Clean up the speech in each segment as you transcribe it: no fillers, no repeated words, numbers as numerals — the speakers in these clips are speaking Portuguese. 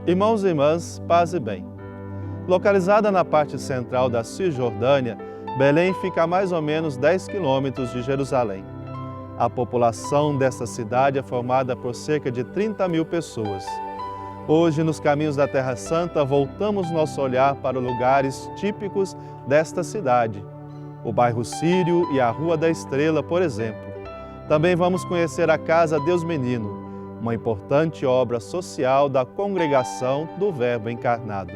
Irmãos e irmãs, paz e bem. Localizada na parte central da Cisjordânia, Belém fica a mais ou menos 10 quilômetros de Jerusalém. A população desta cidade é formada por cerca de 30 mil pessoas. Hoje, nos caminhos da Terra Santa, voltamos nosso olhar para lugares típicos desta cidade. O bairro Sírio e a Rua da Estrela, por exemplo. Também vamos conhecer a Casa Deus Menino, uma importante obra social da Congregação do Verbo Encarnado.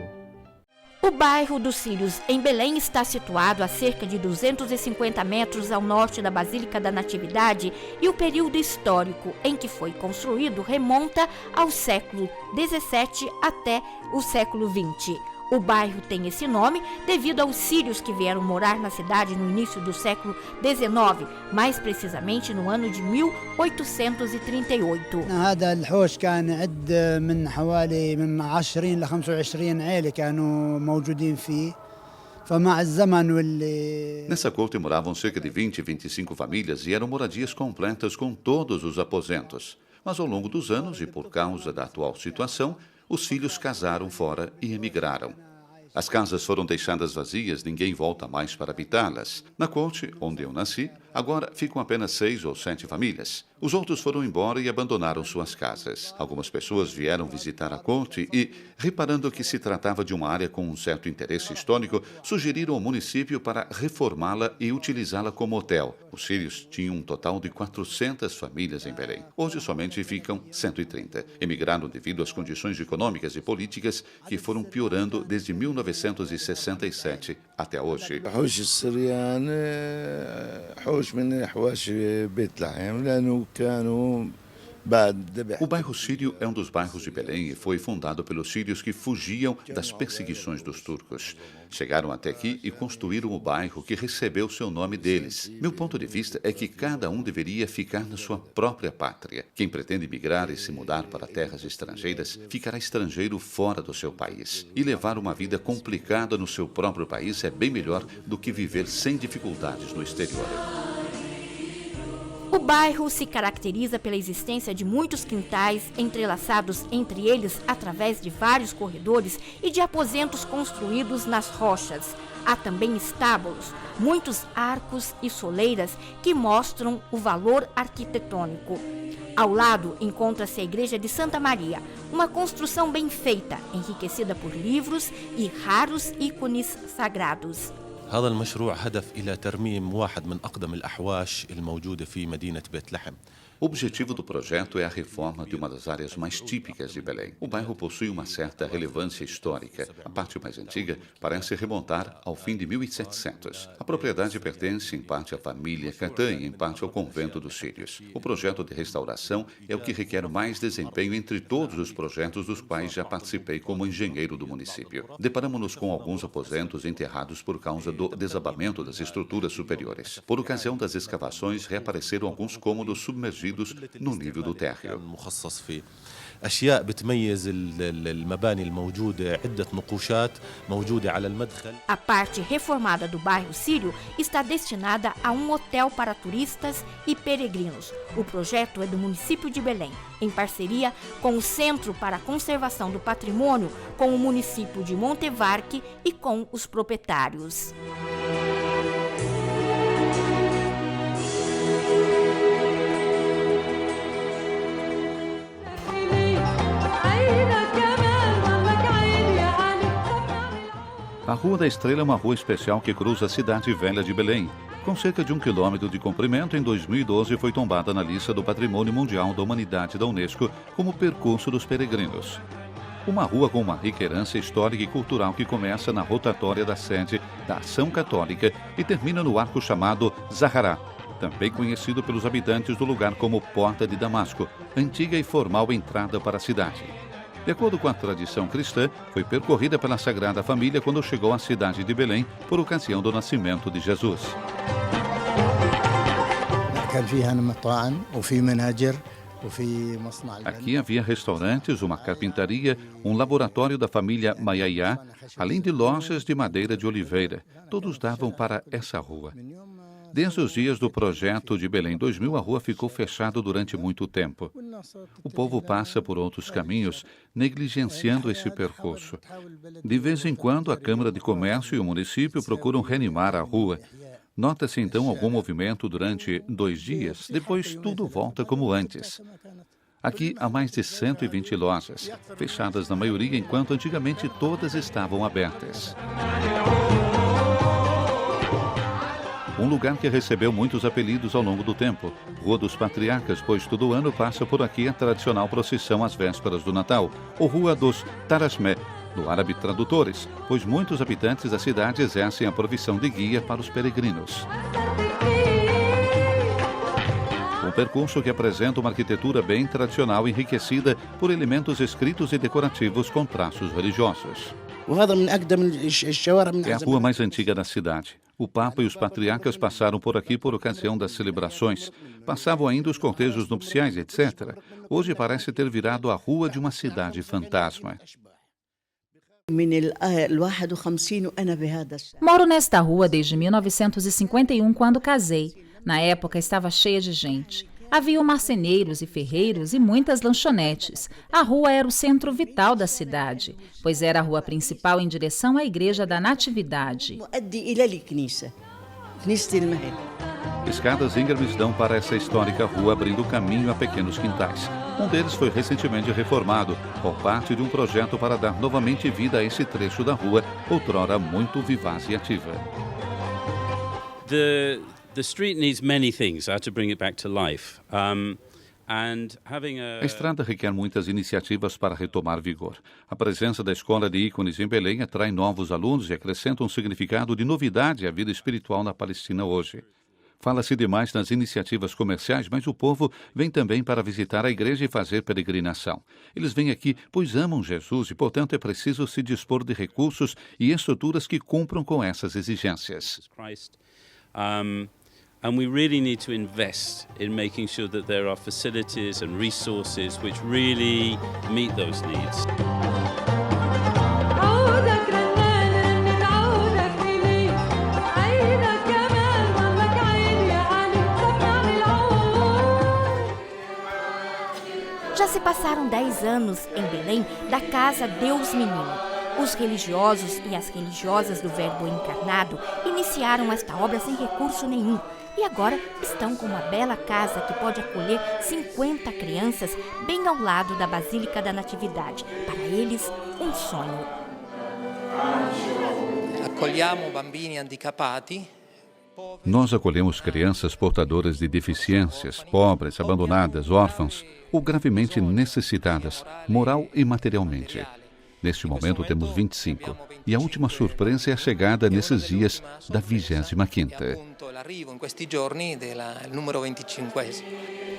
O bairro dos Sírios, em Belém, está situado a cerca de 250 metros ao norte da Basílica da Natividade e o período histórico em que foi construído remonta ao século XVII até o século XX. O bairro tem esse nome devido aos sírios que vieram morar na cidade no início do século XIX, mais precisamente no ano de 1838. هذا الحوش كان يعد من حوالي 20 ل 25 عائلة كانوا موجودين فيه. Nessa corte moravam cerca de 20 e 25 famílias e eram moradias completas com todos os aposentos. Mas ao longo dos anos e por causa da atual situação, os filhos casaram fora e emigraram. As casas foram deixadas vazias, ninguém volta mais para habitá-las. Na corte, onde eu nasci, agora ficam apenas 6 ou 7 famílias. Os outros foram embora e abandonaram suas casas. Algumas pessoas vieram visitar a corte e, reparando que se tratava de uma área com um certo interesse histórico, sugeriram ao município para reformá-la e utilizá-la como hotel. Os sírios tinham um total de 400 famílias em Belém. Hoje somente ficam 130. Emigraram devido às condições econômicas e políticas que foram piorando desde 1967 até hoje. O bairro sírio é um dos bairros de Belém e foi fundado pelos sírios que fugiam das perseguições dos turcos. Chegaram até aqui e construíram o bairro que recebeu seu nome deles. Meu ponto de vista é que cada um deveria ficar na sua própria pátria. Quem pretende migrar e se mudar para terras estrangeiras ficará estrangeiro fora do seu país. E levar uma vida complicada no seu próprio país é bem melhor do que viver sem dificuldades no exterior. O bairro se caracteriza pela existência de muitos quintais entrelaçados entre eles através de vários corredores e de aposentos construídos nas rochas. Há também estábulos, muitos arcos e soleiras que mostram o valor arquitetônico. Ao lado encontra-se a Igreja de Santa Maria, uma construção bem feita, enriquecida por livros e raros ícones sagrados. هذا المشروع هدف إلى ترميم واحد من أقدم الأحواش الموجودة في مدينة بيت لحم. O objetivo do projeto é a reforma de uma das áreas mais típicas de Belém. O bairro possui uma certa relevância histórica. A parte mais antiga parece remontar ao fim de 1700. A propriedade pertence em parte à família Catã e em parte ao convento dos sírios. O projeto de restauração é o que requer mais desempenho entre todos os projetos dos quais já participei como engenheiro do município. Deparamos-nos com alguns aposentos enterrados por causa do desabamento das estruturas superiores. Por ocasião das escavações, reapareceram alguns cômodos submergidos no nível do térreo. أشياء بتميز المباني الموجودة عدة نقوشات موجودة على المدخل. A parte reformada do bairro sírio está destinada a um hotel para turistas e peregrinos. O projeto é do município de Belém, em parceria com o Centro para a Conservação do Patrimônio, com o município de Montevarque e com os proprietários. A Rua da Estrela é uma rua especial que cruza a cidade velha de Belém. Com cerca de 1 quilômetro de comprimento, em 2012 foi tombada na lista do Patrimônio Mundial da Humanidade da Unesco como percurso dos peregrinos. Uma rua com uma rica herança histórica e cultural que começa na rotatória da sede da Ação Católica e termina no arco chamado Zahará, também conhecido pelos habitantes do lugar como Porta de Damasco, antiga e formal entrada para a cidade. De acordo com a tradição cristã, foi percorrida pela Sagrada Família quando chegou à cidade de Belém por ocasião do nascimento de Jesus. Aqui havia restaurantes, uma carpintaria, um laboratório da família Maiaiá, além de lojas de madeira de oliveira. Todos davam para essa rua. Desde os dias do projeto de Belém 2000, a rua ficou fechada durante muito tempo. O povo passa por outros caminhos, negligenciando esse percurso. De vez em quando, a Câmara de Comércio e o município procuram reanimar a rua. Nota-se então algum movimento durante 2 dias, depois tudo volta como antes. Aqui há mais de 120 lojas, fechadas na maioria, enquanto antigamente todas estavam abertas. Um lugar que recebeu muitos apelidos ao longo do tempo, Rua dos Patriarcas, pois todo ano passa por aqui a tradicional procissão às vésperas do Natal, ou Rua dos Tarasmé, do árabe tradutores, pois muitos habitantes da cidade exercem a profissão de guia para os peregrinos. Um percurso que apresenta uma arquitetura bem tradicional, enriquecida por elementos escritos e decorativos com traços religiosos. É a rua mais antiga da cidade. O Papa e os patriarcas passaram por aqui por ocasião das celebrações. Passavam ainda os cortejos nupciais, etc. Hoje parece ter virado a rua de uma cidade fantasma. Moro nesta rua desde 1951, quando casei. Na época estava cheia de gente. Havia marceneiros e ferreiros e muitas lanchonetes. A rua era o centro vital da cidade, pois era a rua principal em direção à Igreja da Natividade. Escadas íngremes dão para essa histórica rua, abrindo caminho a pequenos quintais. Um deles foi recentemente reformado, por parte de um projeto para dar novamente vida a esse trecho da rua, outrora muito vivaz e ativa. The street needs many things to bring it back to life. A estrada requer muitas iniciativas para retomar vigor. A presença da Escola de Ícones em Belém atrai novos alunos e acrescenta um significado de novidade à vida espiritual na Palestina hoje. Fala-se demais nas iniciativas comerciais, mas o povo vem também para visitar a igreja e fazer peregrinação. Eles vêm aqui pois amam Jesus e, portanto, é preciso se dispor de recursos e estruturas que cumpram com essas exigências. And we really need to invest in making sure that there are facilities and resources which really meet those needs. Já se passaram 10 anos em Belém da Casa Deus Menino. Os religiosos e as religiosas do Verbo encarnado iniciaram esta obra sem recurso nenhum e agora estão com uma bela casa que pode acolher 50 crianças bem ao lado da Basílica da Natividade. Para eles, um sonho. Nós acolhemos crianças portadoras de deficiências, pobres, abandonadas, órfãos ou gravemente necessitadas, moral e materialmente. Neste momento temos 25 e a última surpresa é a chegada nesses dias da 25ª.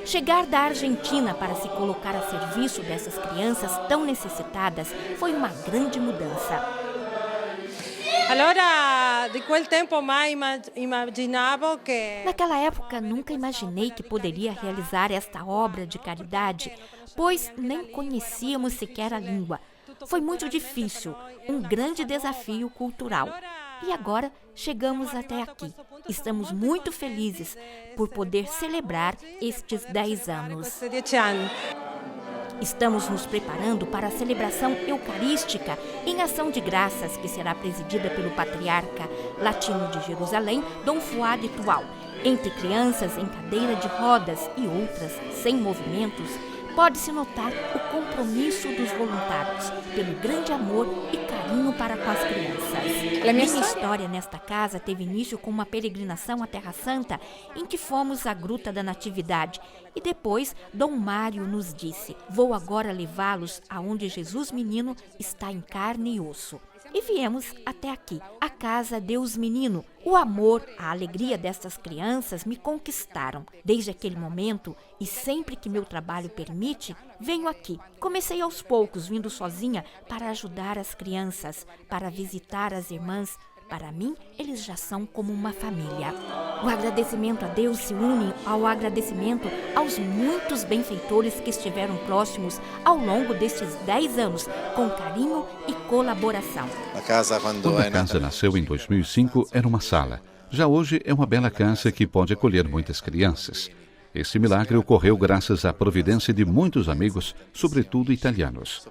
Chegar da Argentina para se colocar a serviço dessas crianças tão necessitadas foi uma grande mudança. Naquela época, nunca imaginei que poderia realizar esta obra de caridade, pois nem conhecíamos sequer a língua. Foi muito difícil, um grande desafio cultural. E agora chegamos até aqui. Estamos muito felizes por poder celebrar estes 10 anos. Estamos nos preparando para a celebração eucarística em ação de graças que será presidida pelo patriarca latino de Jerusalém, Dom Fuad Tual. Entre crianças em cadeira de rodas e outras sem movimentos, pode-se notar o compromisso dos voluntários pelo grande amor e carinho para com as crianças. Minha história nesta casa teve início com uma peregrinação à Terra Santa, em que fomos à Gruta da Natividade. E depois, Dom Mário nos disse: vou agora levá-los aonde Jesus Menino está em carne e osso. E viemos até aqui, a Casa Deus Menino. O amor, a alegria destas crianças me conquistaram. Desde aquele momento, e sempre que meu trabalho permite, venho aqui. Comecei aos poucos, vindo sozinha para ajudar as crianças, para visitar as irmãs. Para mim, eles já são como uma família. O agradecimento a Deus se une ao agradecimento aos muitos benfeitores que estiveram próximos ao longo destes 10 anos, com carinho e colaboração. Quando a casa nasceu em 2005, era uma sala. Já hoje é uma bela casa que pode acolher muitas crianças. Esse milagre ocorreu graças à providência de muitos amigos, sobretudo italianos.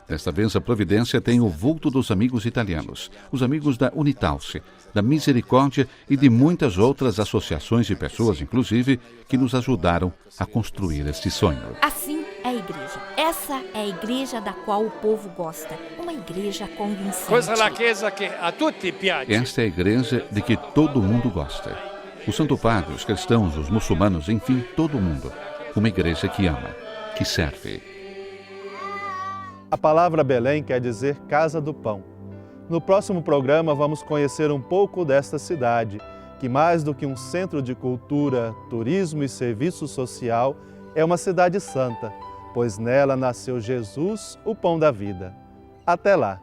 Desta vez, a providência tem o vulto dos amigos italianos, os amigos da Unitalce, da Misericórdia e de muitas outras associações de pessoas, inclusive, que nos ajudaram a construir este sonho. Assim é a igreja. Essa é a igreja da qual o povo gosta. Uma igreja convincente. Questa è la chiesa che a tutti piace. Esta é a igreja de que todo mundo gosta. O Santo Padre, os cristãos, os muçulmanos, enfim, todo mundo. Uma igreja que ama, que serve. A palavra Belém quer dizer Casa do Pão. No próximo programa vamos conhecer um pouco desta cidade, que mais do que um centro de cultura, turismo e serviço social, é uma cidade santa, pois nela nasceu Jesus, o pão da vida. Até lá!